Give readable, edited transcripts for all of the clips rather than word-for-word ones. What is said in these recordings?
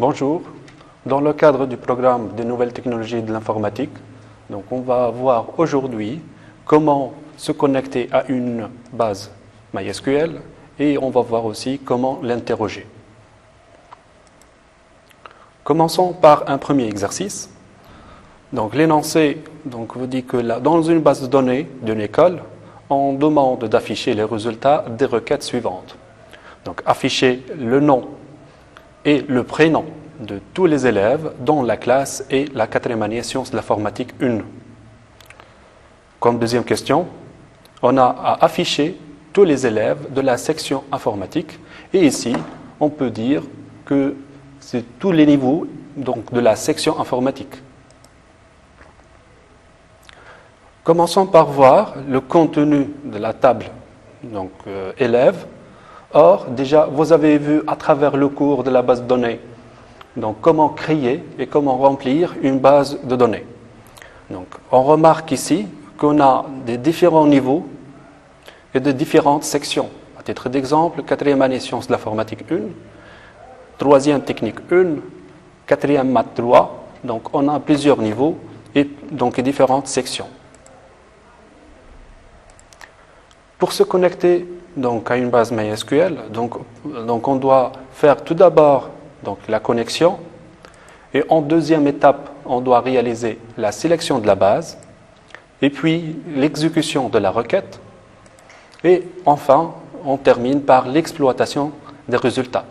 Bonjour, dans le cadre du programme des nouvelles technologies de l'informatique, on va voir aujourd'hui comment se connecter à une base MySQL et on va voir aussi comment l'interroger. Commençons par un premier exercice. L'énoncé vous dit que dans une base de données d'une école, on demande d'afficher les résultats des requêtes suivantes. Afficher le nom et le prénom de tous les élèves dont la classe est la 4e année sciences de l'informatique 1. Comme deuxième question, on a à afficher tous les élèves de la section informatique et ici, on peut dire que c'est tous les niveaux de la section informatique. Commençons par voir le contenu de la table élèves. Or, déjà, vous avez vu à travers le cours de la base de données comment créer et comment remplir une base de données. On remarque ici qu'on a des différents niveaux et de différentes sections. À titre d'exemple, 4e année sciences de l'informatique 1, 3e technique 1, 4e maths 3. On a plusieurs niveaux et différentes sections. Pour se connecter à une base MySQL, on doit faire tout d'abord la connexion et en deuxième étape, on doit réaliser la sélection de la base et puis l'exécution de la requête et enfin, on termine par l'exploitation des résultats.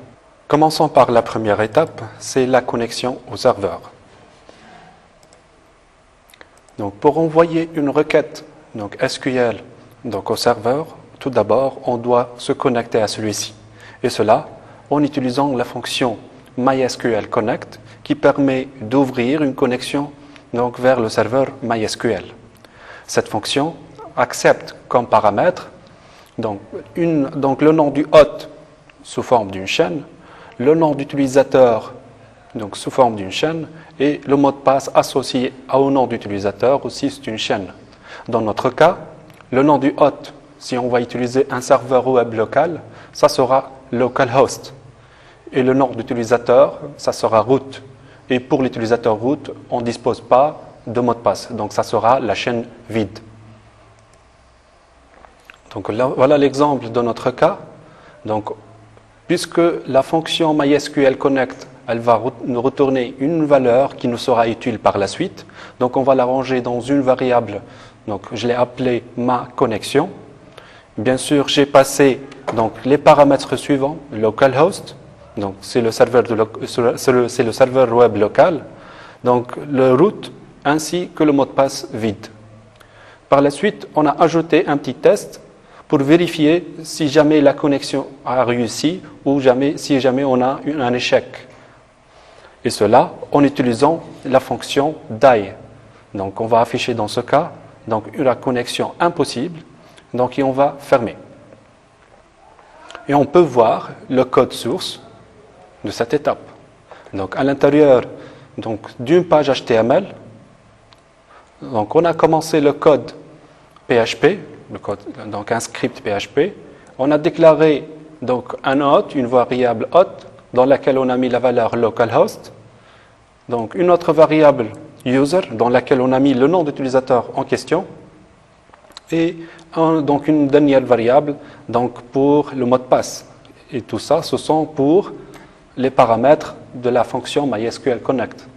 Commençons par la première étape, c'est la connexion au serveur. Pour envoyer une requête SQL au serveur, tout d'abord, on doit se connecter à celui-ci. Et cela en utilisant la fonction MySQL Connect qui permet d'ouvrir une connexion vers le serveur MySQL. Cette fonction accepte comme paramètre le nom du hôte sous forme d'une chaîne, le nom d'utilisateur sous forme d'une chaîne et le mot de passe associé au nom d'utilisateur aussi c'est une chaîne. Dans notre cas, le nom du hôte, si on va utiliser un serveur web local, ça sera localhost. Et le nom d'utilisateur, ça sera root. Et pour l'utilisateur root, on ne dispose pas de mot de passe. Donc ça sera la chaîne vide. Voilà l'exemple de notre cas. Puisque la fonction MySQL Connect, elle va nous retourner une valeur qui nous sera utile par la suite. On va la ranger dans une variable. Je l'ai appelée ma connexion. Bien sûr, j'ai passé les paramètres suivants, localhost, c'est le serveur web local, le root ainsi que le mot de passe vide. Par la suite, on a ajouté un petit test pour vérifier si jamais la connexion a réussi ou si jamais on a un échec. Et cela en utilisant la fonction die. On va afficher dans ce cas la connexion impossible, et on va fermer. Et on peut voir le code source de cette étape. À l'intérieur d'une page HTML, on a commencé le code PHP, un script PHP. On a déclaré un hôte, une variable hôte, dans laquelle on a mis la valeur localhost. Une autre variable user, dans laquelle on a mis le nom d'utilisateur en question. Et une dernière variable pour le mot de passe. Et tout ça, ce sont pour les paramètres de la fonction MySQL Connect.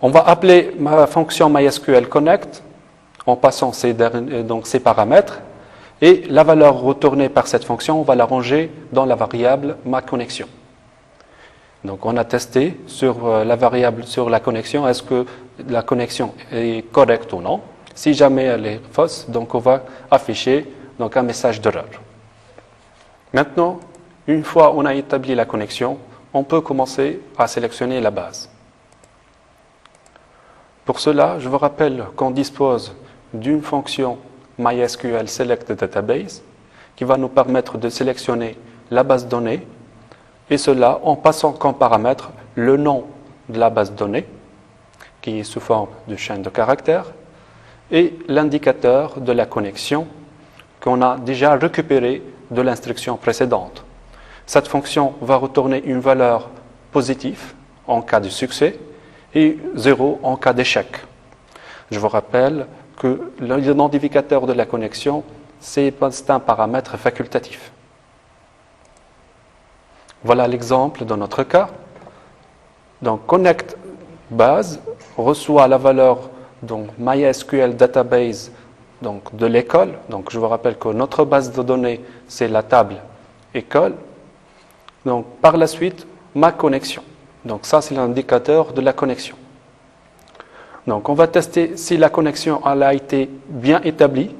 On va appeler ma fonction MySQL Connect en passant ces paramètres et la valeur retournée par cette fonction, on va la ranger dans la variable maConnexion. On a testé sur la variable, sur la connexion, est-ce que la connexion est correcte ou non. Si jamais elle est fausse, on va afficher un message d'erreur. Maintenant, une fois on a établi la connexion, on peut commencer à sélectionner la base. Pour cela, je vous rappelle qu'on dispose d'une fonction MySQL Select Database qui va nous permettre de sélectionner la base de données et cela en passant comme paramètre le nom de la base de données qui est sous forme de chaîne de caractères et l'indicateur de la connexion qu'on a déjà récupéré de l'instruction précédente. Cette fonction va retourner une valeur positif en cas de succès et 0 en cas d'échec. Je vous rappelle que l'identificateur de la connexion, c'est un paramètre facultatif. Voilà l'exemple dans notre cas. Donc, connect base reçoit la valeur donc MySQL database donc de l'école. Donc, je vous rappelle que notre base de données, c'est la table école. Donc, par la suite, ma connexion. Donc, ça, c'est l'indicateur de la connexion. Donc, on va tester si la connexion elle a été bien établie.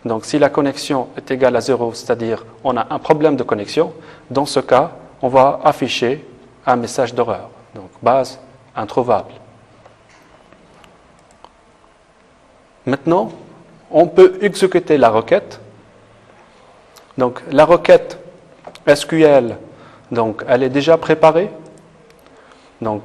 Donc, si la connexion est égale à 0, c'est-à-dire on a un problème de connexion, dans ce cas, on va afficher un message d'erreur. Donc, base introuvable. Maintenant, on peut exécuter la requête. Donc, la requête SQL, donc, elle est déjà préparée. Donc,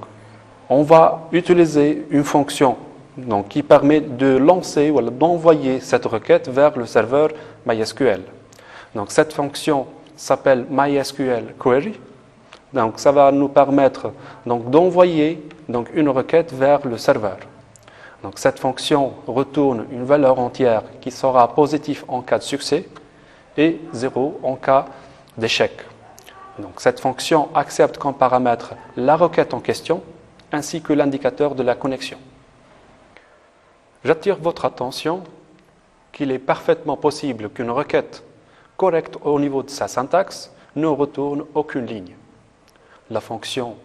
on va utiliser une fonction donc, qui permet de lancer ou d'envoyer cette requête vers le serveur MySQL. Donc, cette fonction s'appelle MySQL Query. Donc, ça va nous permettre donc, d'envoyer donc, une requête vers le serveur. Donc, cette fonction retourne une valeur entière qui sera positive en cas de succès et 0 en cas d'échec. Donc, cette fonction accepte comme paramètre la requête en question ainsi que l'indicateur de la connexion. J'attire votre attention qu'il est parfaitement possible qu'une requête correcte au niveau de sa syntaxe ne retourne aucune ligne. La fonction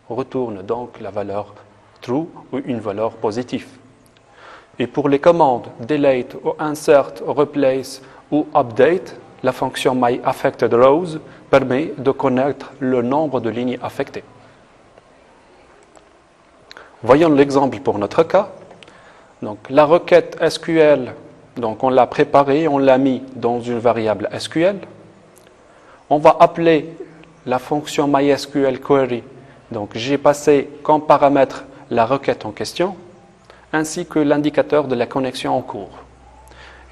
retourne donc la valeur true ou une valeur positive. Et pour les commandes delete ou insert, replace ou update, la fonction myAffectedRows permet de connaître le nombre de lignes affectées. Voyons l'exemple pour notre cas. Donc, la requête SQL, donc on l'a préparée, on l'a mis dans une variable SQL. On va appeler la fonction MySQL Query. Donc, j'ai passé comme paramètre la requête en question, ainsi que l'indicateur de la connexion en cours.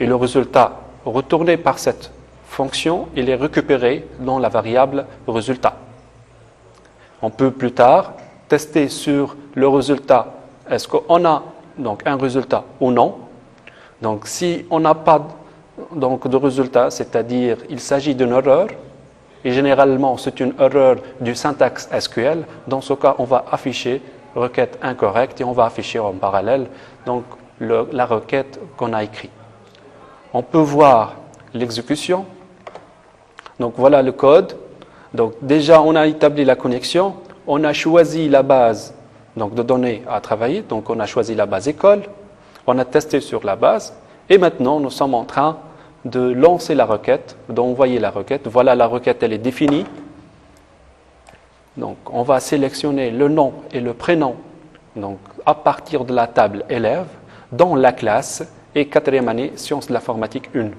Et le résultat retourné par cette fonction, il est récupéré dans la variable résultat. On peut plus tard tester sur le résultat, est-ce qu'on a donc un résultat ou non. Donc si on n'a pas donc, de résultat, c'est-à-dire il s'agit d'une erreur, et généralement c'est une erreur du syntaxe SQL, dans ce cas on va afficher requête incorrecte et on va afficher en parallèle donc, la requête qu'on a écrite. On peut voir l'exécution. Donc voilà le code. Donc déjà on a établi la connexion, on a choisi la base donc, de données à travailler, donc on a choisi la base école, on a testé sur la base et maintenant nous sommes en train de lancer la requête, d'envoyer la requête. Voilà la requête, elle est définie. Donc on va sélectionner le nom et le prénom donc, à partir de la table élève dans la classe et 4e année sciences de l'informatique 1.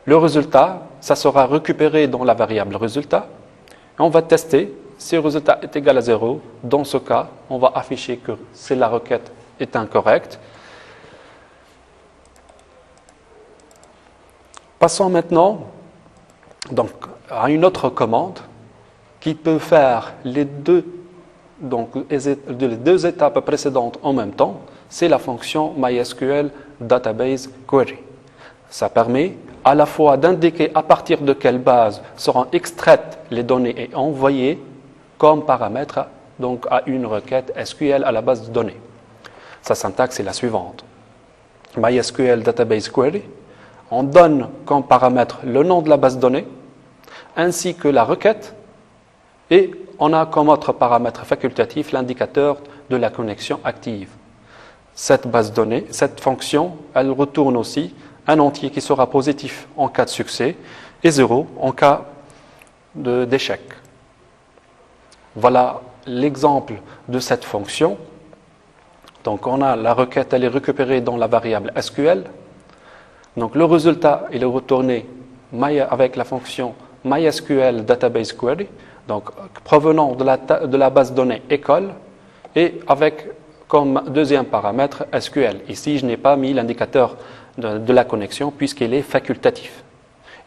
Le résultat, ça sera récupéré dans la variable résultat. On va tester si le résultat est égal à 0. Dans ce cas, on va afficher que si la requête est incorrecte. Passons maintenant donc, à une autre commande qui peut faire les deux étapes précédentes en même temps. C'est la fonction MySQL Database Query. Ça permet à la fois d'indiquer à partir de quelle base seront extraites les données et envoyées comme paramètre donc, à une requête SQL à la base de données. Sa syntaxe est la suivante. MySQL Database Query, on donne comme paramètre le nom de la base de données ainsi que la requête et on a comme autre paramètre facultatif l'indicateur de la connexion active. Cette base de données, cette fonction, elle retourne aussi un entier qui sera positif en cas de succès et 0 en cas d'échec. Voilà l'exemple de cette fonction. Donc on a la requête, elle est récupérée dans la variable SQL. Donc le résultat, il est retourné avec la fonction MySQL Database Query, donc provenant de la base de données école et avec comme deuxième paramètre SQL. Ici, je n'ai pas mis l'indicateur de la connexion puisqu'il est facultatif.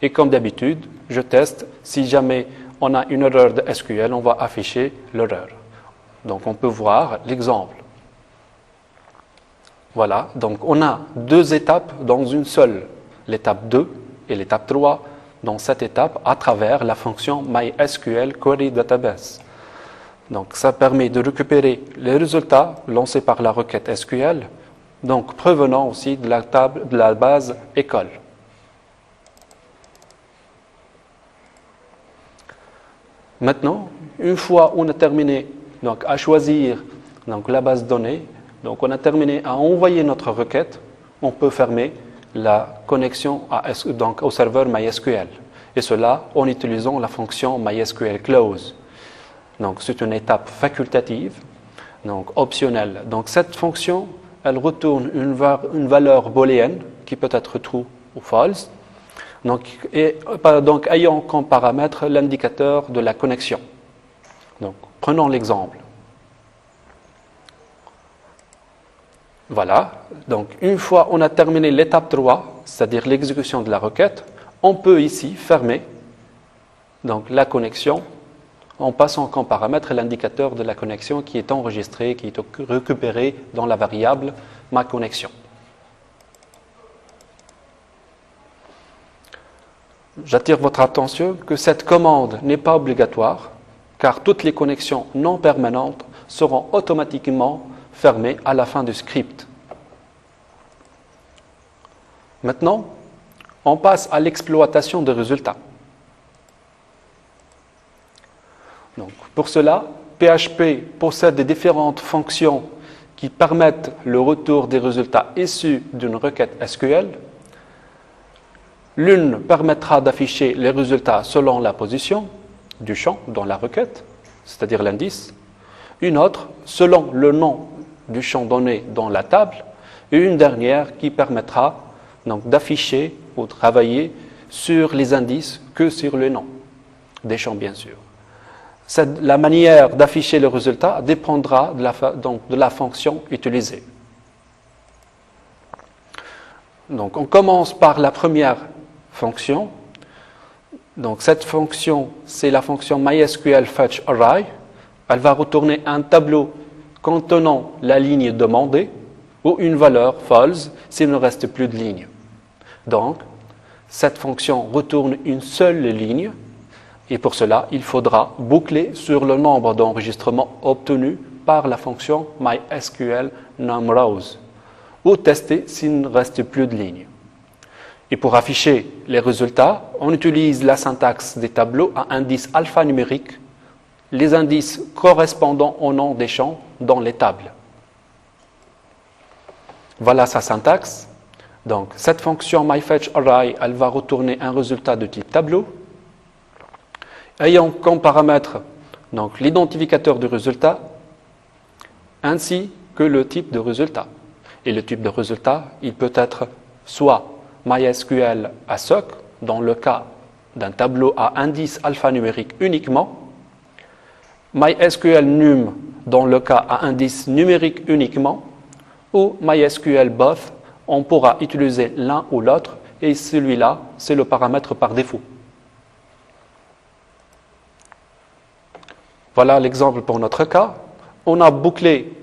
Et comme d'habitude, je teste si jamais on a une erreur de SQL, on va afficher l'erreur. Donc on peut voir l'exemple. Voilà, donc on a deux étapes dans une seule, l'étape 2 et l'étape 3 dans cette étape à travers la fonction MySQL Query Database. Donc ça permet de récupérer les résultats lancés par la requête SQL, donc provenant aussi de la base école. Maintenant, une fois on a terminé donc, à choisir donc, la base de données, donc on a terminé à envoyer notre requête, on peut fermer la connexion donc, au serveur MySQL. Et cela en utilisant la fonction MySQL Close. Donc c'est une étape facultative, donc optionnelle. Donc cette fonction, elle retourne une valeur booléenne qui peut être true ou false. Donc ayant comme paramètre l'indicateur de la connexion. Donc prenons l'exemple. Voilà, donc une fois on a terminé l'étape 3, c'est-à-dire l'exécution de la requête, on peut ici fermer donc, la connexion en passant comme paramètre l'indicateur de la connexion qui est enregistré, qui est récupéré dans la variable MyConnexion. J'attire votre attention que cette commande n'est pas obligatoire car toutes les connexions non permanentes seront automatiquement fermées à la fin du script. Maintenant, on passe à l'exploitation des résultats. Donc, pour cela, PHP possède différentes fonctions qui permettent le retour des résultats issus d'une requête SQL. L'une permettra d'afficher les résultats selon la position du champ dans la requête, c'est-à-dire l'indice. Une autre selon le nom du champ donné dans la table. Et une dernière qui permettra donc d'afficher ou travailler sur les indices que sur le nom des champs, bien sûr. La manière d'afficher le résultat dépendra de la fonction utilisée. Donc, on commence par la première fonction. Donc, cette fonction, c'est la fonction MySQL Fetch Array. Elle va retourner un tableau contenant la ligne demandée ou une valeur false s'il ne reste plus de ligne. Donc, cette fonction retourne une seule ligne et pour cela, il faudra boucler sur le nombre d'enregistrements obtenus par la fonction MySQL numRows ou tester s'il ne reste plus de lignes. Et pour afficher les résultats, on utilise la syntaxe des tableaux à indice alphanumérique, les indices correspondant au nom des champs dans les tables. Voilà sa syntaxe. Donc, cette fonction MyFetchArray, elle va retourner un résultat de type tableau, ayant comme paramètre donc, l'identificateur du résultat, ainsi que le type de résultat. Et le type de résultat, il peut être soit MySQL ASOC, dans le cas d'un tableau à indice alphanumérique uniquement, MySQL num, dans le cas à indice numérique uniquement, ou MySQL both, on pourra utiliser l'un ou l'autre, et celui-là, c'est le paramètre par défaut. Voilà l'exemple pour notre cas. On a bouclé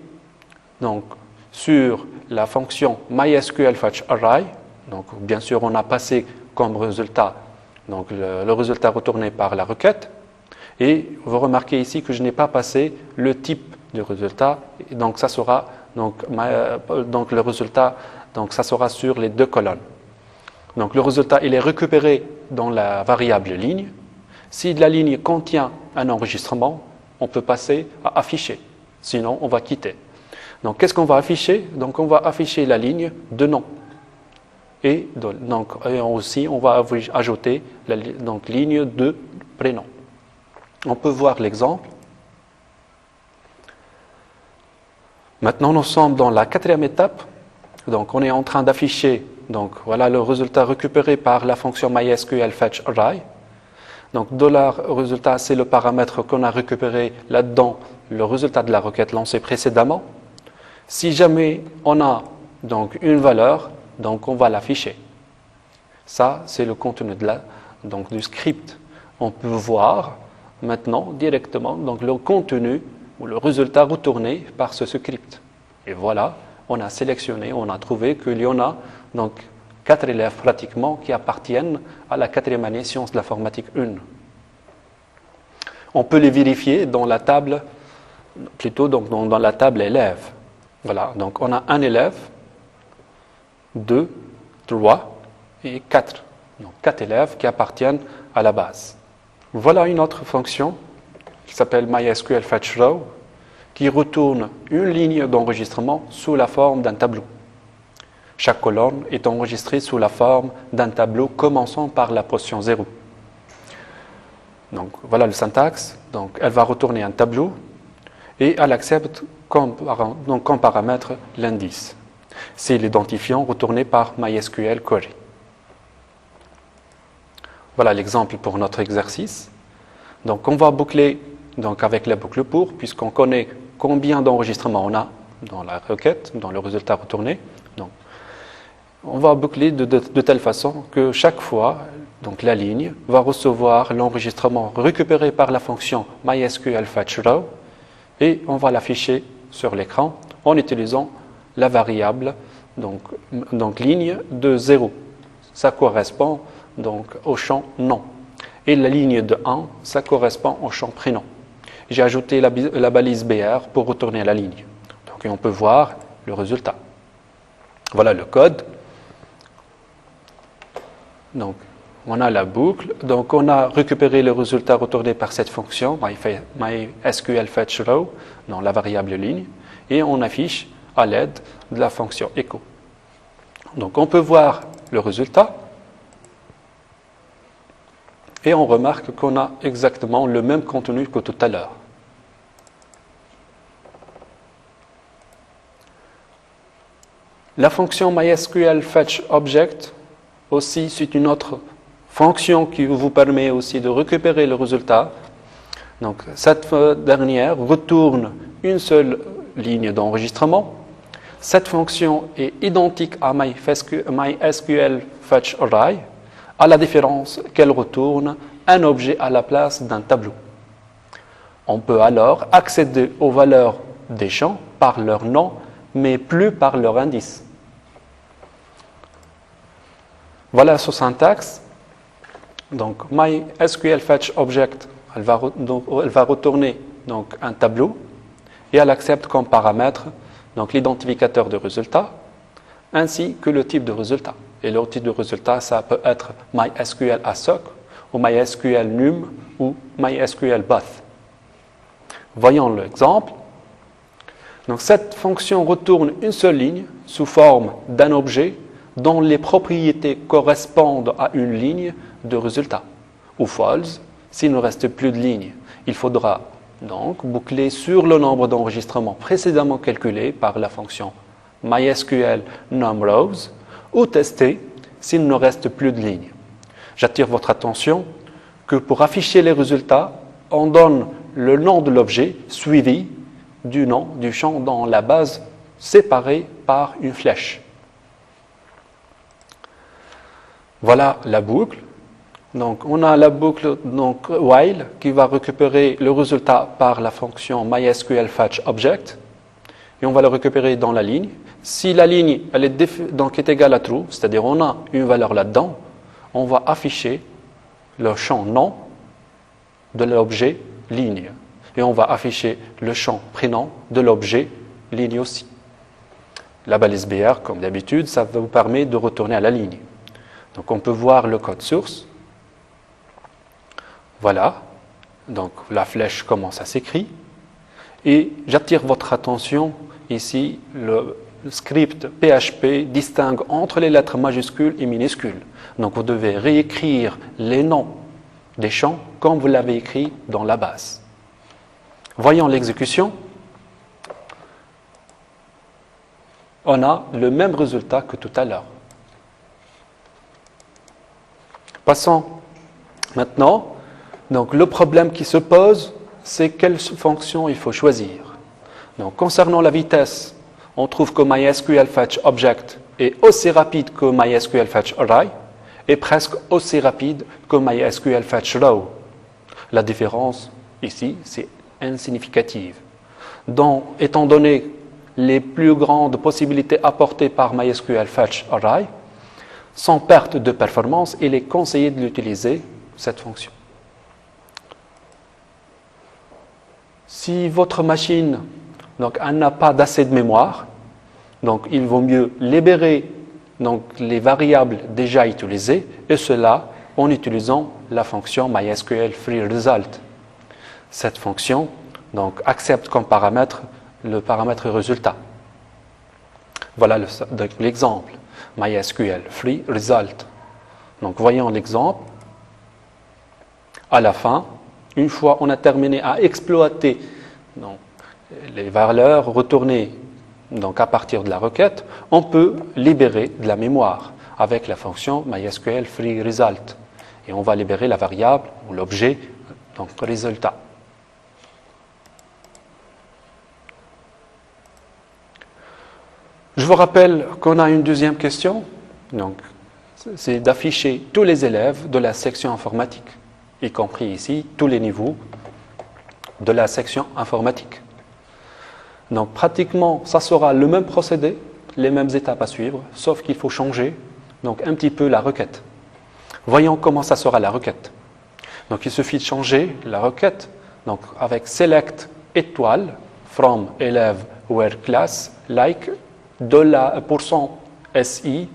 donc, sur la fonction MySQLFetchArray. Donc, bien sûr, on a passé comme résultat donc, le résultat retourné par la requête. Et vous remarquez ici que je n'ai pas passé le type du résultat. Donc, ça sera le résultat. Donc, ça sera sur les deux colonnes. Donc, le résultat, il est récupéré dans la variable ligne. Si la ligne contient un enregistrement, on peut passer à afficher. Sinon, on va quitter. Donc, qu'est-ce qu'on va afficher? Donc, on va afficher la ligne de nom. Et aussi, on va ajouter la ligne de prénom. On peut voir l'exemple. Maintenant, nous sommes dans la quatrième étape. Donc, on est en train d'afficher voilà le résultat récupéré par la fonction MySQLFetchArray. Donc, $résultat, c'est le paramètre qu'on a récupéré là-dedans, le résultat de la requête lancée précédemment. Si jamais on a donc une valeur, donc on va l'afficher. Ça, c'est le contenu du script. On peut voir maintenant directement donc, le contenu ou le résultat retourné par ce script. Et voilà, on a sélectionné, on a trouvé qu'il y en a donc 4 élèves pratiquement qui appartiennent à la 4e année sciences de l'informatique 1. On peut les vérifier dans la table, plutôt donc dans la table élèves. Voilà, donc on a un élève, 2, 3 et 4. Donc 4 élèves qui appartiennent à la base. Voilà une autre fonction qui s'appelle MySQLFetchRow qui retourne une ligne d'enregistrement sous la forme d'un tableau. Chaque colonne est enregistrée sous la forme d'un tableau commençant par la position 0. Donc voilà le syntaxe. Donc elle va retourner un tableau et elle accepte comme paramètre l'indice. C'est l'identifiant retourné par MySQL Query. Voilà l'exemple pour notre exercice. Donc on va boucler donc, avec la boucle pour, puisqu'on connaît combien d'enregistrements on a dans la requête, dans le résultat retourné. Donc, on va boucler de telle façon que chaque fois, donc la ligne va recevoir l'enregistrement récupéré par la fonction MySQLFetchRow et on va l'afficher sur l'écran en utilisant la variable donc ligne de 0. Ça correspond donc au champ nom. Et la ligne de 1, ça correspond au champ prénom. J'ai ajouté la balise BR pour retourner la ligne. Donc on peut voir le résultat. Voilà le code. Donc on a la boucle. Donc on a récupéré le résultat retourné par cette fonction MySQLFetchRow dans la variable ligne et on affiche à l'aide de la fonction echo. Donc on peut voir le résultat et on remarque qu'on a exactement le même contenu que tout à l'heure. La fonction MySQLFetchObject aussi, c'est une autre fonction qui vous permet aussi de récupérer le résultat. Donc, cette dernière retourne une seule ligne d'enregistrement. Cette fonction est identique à MySQLFetchArray, à la différence qu'elle retourne un objet à la place d'un tableau. On peut alors accéder aux valeurs des champs par leur nom, mais plus par leur indice. Voilà ce syntaxe. Donc, MySQLFetchObject, elle va retourner donc, un tableau et elle accepte comme paramètre donc, l'identificateur de résultat ainsi que le type de résultat. Et le type de résultat, ça peut être MySQLAssoc ou MySQLNum ou MySQLBath. Voyons l'exemple. Donc, cette fonction retourne une seule ligne sous forme d'un objet dont les propriétés correspondent à une ligne de résultat. Ou false, s'il ne reste plus de lignes. Il faudra donc boucler sur le nombre d'enregistrements précédemment calculé par la fonction MySQLNumRows ou tester s'il ne reste plus de lignes. J'attire votre attention que pour afficher les résultats, on donne le nom de l'objet suivi du nom du champ dans la base séparé par une flèche. Voilà la boucle. Donc, on a la boucle donc, while qui va récupérer le résultat par la fonction MySQLFetchObject et on va le récupérer dans la ligne. Si la ligne elle est égale à true, c'est-à-dire on a une valeur là-dedans, on va afficher le champ nom de l'objet ligne et on va afficher le champ prénom de l'objet ligne aussi. La balise BR, comme d'habitude, ça vous permet de retourner à la ligne. Donc on peut voir le code source. Voilà, donc la flèche commence à s'écrire. Et j'attire votre attention ici, le script PHP distingue entre les lettres majuscules et minuscules. Donc vous devez réécrire les noms des champs comme vous l'avez écrit dans la base. Voyons l'exécution. On a le même résultat que tout à l'heure. Passons maintenant. Donc, le problème qui se pose, c'est quelle fonction il faut choisir. Donc, concernant la vitesse, on trouve que MySQLFetchObject est aussi rapide que MySQLFetchArray et presque aussi rapide que MySQLFetchRow. La différence ici, c'est insignificative. Donc, étant donné les plus grandes possibilités apportées par MySQL Fetch Array, sans perte de performance, il est conseillé de l'utiliser, cette fonction. Si votre machine donc, elle n'a pas d'assez de mémoire, donc il vaut mieux libérer donc, les variables déjà utilisées, et cela en utilisant la fonction MySQL Free Result. Cette fonction donc, accepte comme paramètre le paramètre résultat. Voilà l'exemple. MySQL Free Result. Donc, voyons l'exemple. À la fin, une fois on a terminé à exploiter donc, les valeurs retournées donc, à partir de la requête, on peut libérer de la mémoire avec la fonction MySQL Free Result. Et on va libérer la variable ou l'objet, donc résultat. Je vous rappelle qu'on a une deuxième question, donc c'est d'afficher tous les élèves de la section informatique, y compris ici tous les niveaux de la section informatique. Donc pratiquement, ça sera le même procédé, les mêmes étapes à suivre, sauf qu'il faut changer donc un petit peu la requête. Voyons comment ça sera la requête. Donc il suffit de changer la requête donc avec select étoile from élève where class like $SI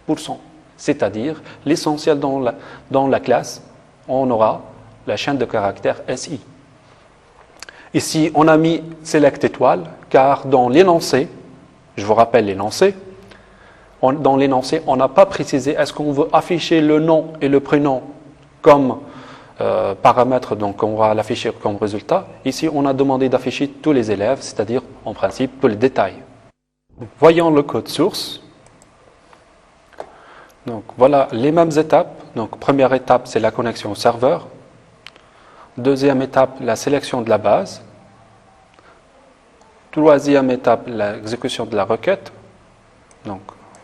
%. C'est-à-dire l'essentiel dans la classe, on aura la chaîne de caractères SI. Ici, on a mis select étoile car dans l'énoncé, je vous rappelle l'énoncé, dans l'énoncé, on n'a pas précisé est-ce qu'on veut afficher le nom et le prénom comme paramètres, donc on va l'afficher comme résultat. Ici, on a demandé d'afficher tous les élèves, c'est-à-dire en principe tous les détails. Voyons le code source. Donc voilà les mêmes étapes. Donc première étape, c'est la connexion au serveur. Deuxième étape, la sélection de la base. Troisième étape, l'exécution de la requête. Donc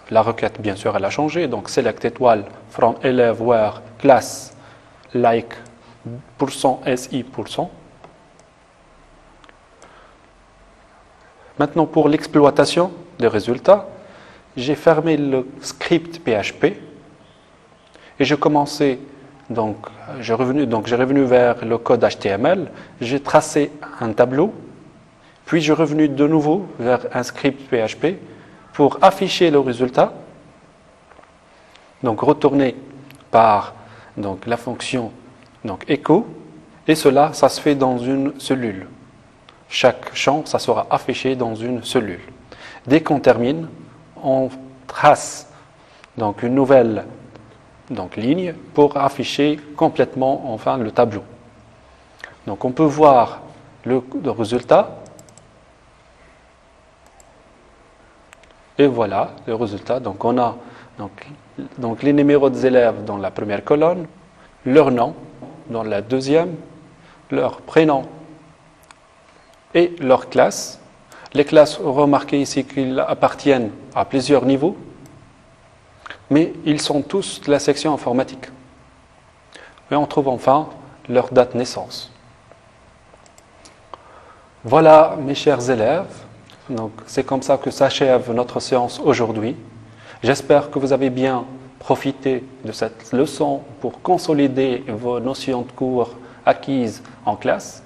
la requête, bien sûr, elle a changé. Donc select étoile from élève where class like %SI %. Maintenant, pour l'exploitation des résultats, j'ai fermé le script PHP et j'ai commencé, j'ai revenu vers le code HTML, j'ai tracé un tableau, puis je suis revenu de nouveau vers un script PHP pour afficher le résultat, donc retourné par la fonction echo, et cela, ça se fait dans une cellule. Chaque champ, ça sera affiché dans une cellule. Dès qu'on termine, on trace une nouvelle ligne pour afficher complètement enfin le tableau. Donc on peut voir le résultat. Et voilà le résultat. Donc on a les numéros des élèves dans la première colonne, leur nom dans la deuxième, leur prénom et leur classe. Les classes, remarquez ici qu'ils appartiennent à plusieurs niveaux, mais ils sont tous de la section informatique. Et on trouve enfin leur date de naissance. Voilà, mes chers élèves, c'est comme ça que s'achève notre séance aujourd'hui. J'espère que vous avez bien profité de cette leçon pour consolider vos notions de cours acquises en classe.